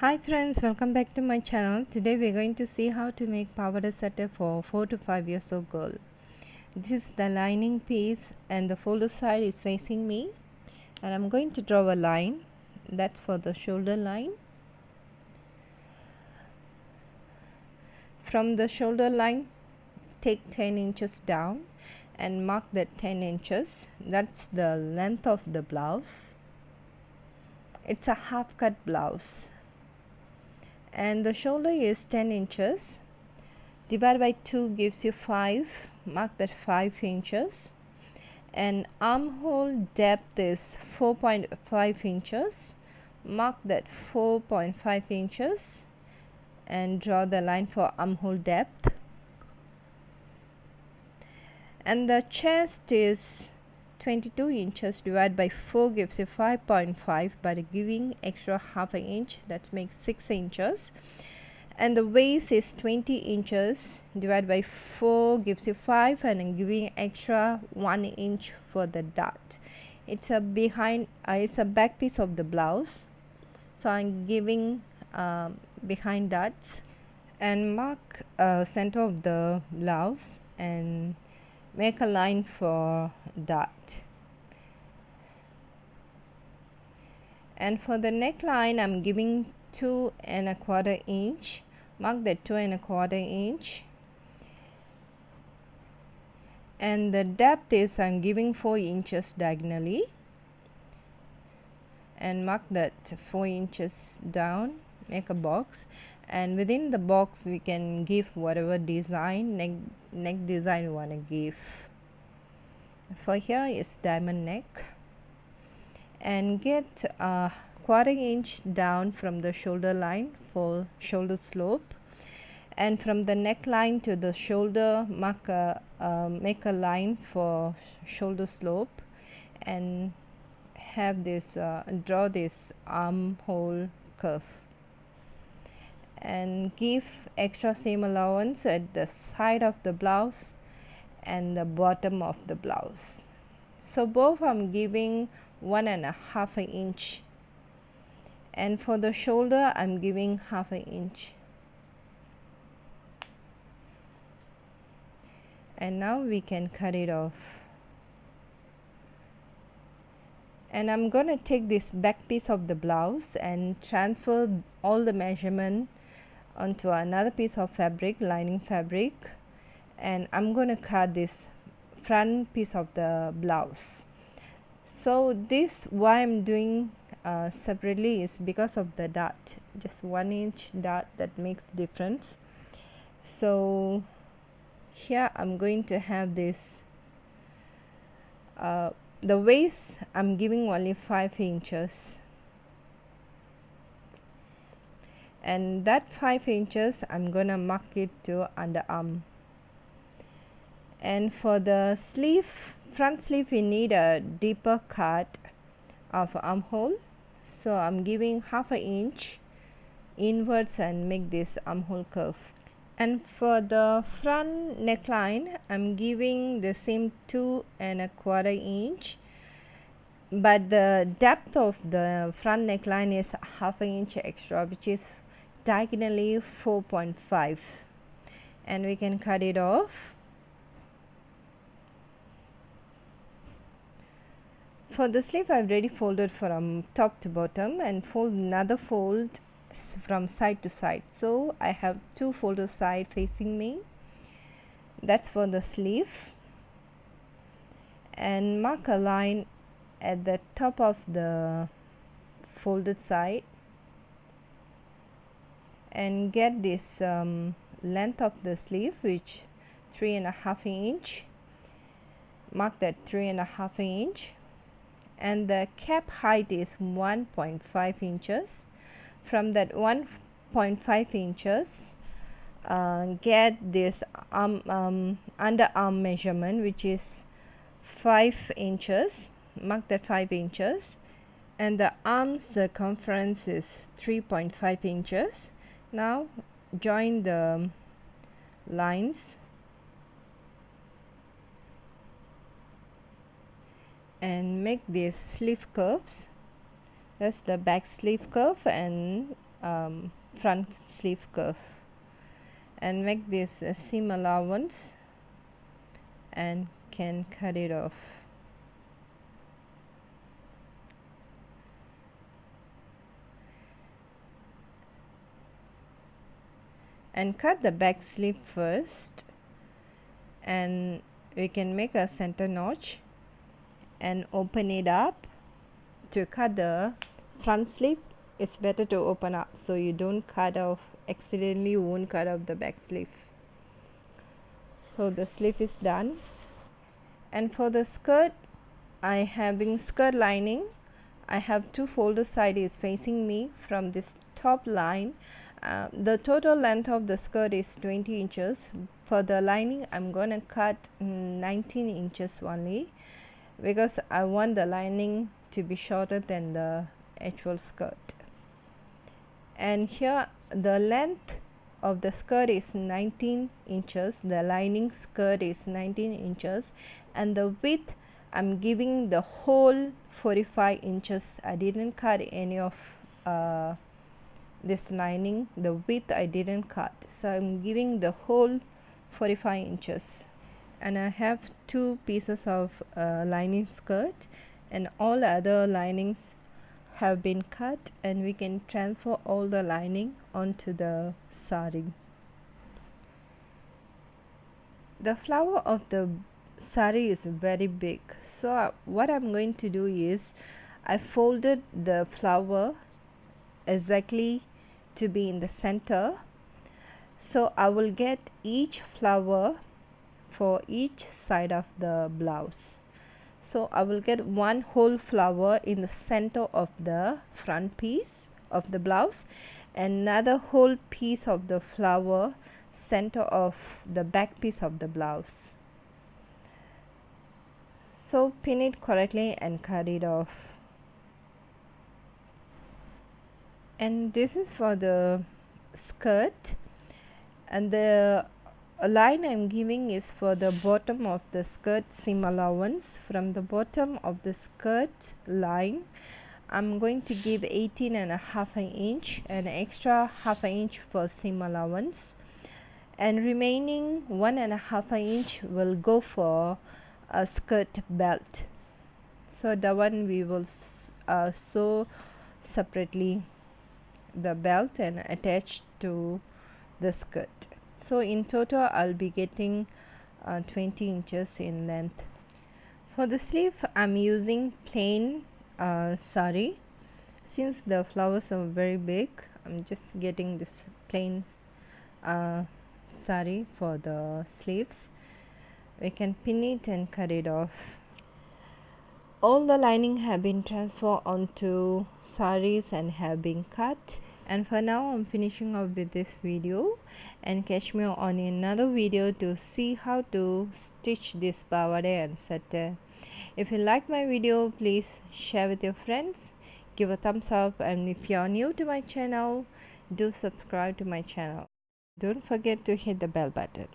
Hi friends, welcome back to my channel. Today we're going to see how to make Pavadai Sattai for 4 to 5 years old girl. This is the lining piece and the folder side is facing me, and I'm going to draw a line. That's for the shoulder line. From the shoulder line, take 10 inches down and mark that 10 inches. That's the length of the blouse. It's a half cut blouse. And the shoulder is 10 inches. Divide by 2 gives you 5. Mark that 5 inches. And armhole depth is 4.5 inches. Mark that 4.5 inches and draw the line for armhole depth. And the chest is 22 inches. Divided by 4 gives you 5.5, but giving extra half an inch, that makes 6 inches. And the waist is 20 inches. Divided by 4 gives you 5, and giving extra 1 inch for the dart. It's a back piece of the blouse, so I'm giving behind darts. And mark center of the blouse and make a line for dart. And for the neckline, I'm giving 2¼ inch. Mark that 2¼ inch. And the depth is I'm giving 4 inches diagonally. And mark that 4 inches down. Make a box. And within the box, we can give whatever design, neck design you want to give. For here is diamond neck. And get a ¼ inch down from the shoulder line for shoulder slope. And from the neckline to the shoulder, make a line for shoulder slope. And have this draw this armhole curve. And give extra seam allowance at the side of the blouse and the bottom of the blouse. So both I'm giving 1½ inch, and for the shoulder I'm giving ½ inch. And now we can cut it off. And I'm going to take this back piece of the blouse and transfer all the measurement onto another piece of fabric, lining fabric, and I'm going to cut this front piece of the blouse. So this why I'm doing separately is because of the dart, just 1 inch dart that makes difference. So here I'm going to have this the waist I'm giving only 5 inches, and that 5 inches I'm gonna mark it to underarm. And for the sleeve, front sleeve, we need a deeper cut of armhole, so I'm giving ½ inch inwards and make this armhole curve. And for the front neckline, I'm giving the same 2¼ inch, but the depth of the front neckline is ½ inch extra, which is diagonally 4.5, and we can cut it off. For the sleeve, I've already folded from top to bottom and fold another fold from side to side. So I have 2 folded side facing me. That's for the sleeve. And mark a line at the top of the folded side. And get this length of the sleeve, which 3½ inch. Mark that 3½ inch. And the cap height is 1.5 inches. From that 1.5 inches, get this underarm measurement, which is 5 inches. Mark that 5 inches. And the arm circumference is 3.5 inches. Now join the lines and make these sleeve curves. That's the back sleeve curve, and front sleeve curve, and make this a seam allowance and can cut it off. And cut the back sleeve first, and we can make a center notch and open it up. To cut the front sleeve, it's better to open up so you don't cut off, accidentally won't cut off the back sleeve. So the sleeve is done. And for the skirt, I having skirt lining. I have two folded side is facing me from this top line. The total length of the skirt is 20 inches. For the lining, I'm gonna cut 19 inches only, because I want the lining to be shorter than the actual skirt. And here the length of the skirt is 19 inches, the lining skirt is 19 inches, and the width I'm giving the whole 45 inches. I didn't cut any of this lining, the width I didn't cut, so I'm giving the whole 45 inches. And I have two pieces of lining skirt, and all other linings have been cut, and we can transfer all the lining onto the sari. The flower of the sari is very big, so what I'm going to do is I folded the flower exactly to be in the center, so I will get each flower for each side of the blouse. So I will get one whole flower in the center of the front piece of the blouse, another whole piece of the flower center of the back piece of the blouse. So pin it correctly and cut it off. And this is for the skirt, and the line I'm giving is for the bottom of the skirt seam allowance. From the bottom of the skirt line, I'm going to give 18.5 inch, an extra half an inch for seam allowance, and remaining 1.5 inch will go for a skirt belt. So the one we will sew separately the belt and attach to the skirt. So in total I'll be getting 20 inches in length. For the sleeve, I'm using plain sari. Since the flowers are very big, I'm just getting this plain sari for the sleeves. We can pin it and cut it off. All the lining have been transferred onto saris and have been cut. And for now, I'm finishing up with this video, and catch me on another video to see how to stitch this Pavadai and Sattai. If you like my video, please share with your friends, give a thumbs up, and if you are new to my channel, do subscribe to my channel. Don't forget to hit the bell button.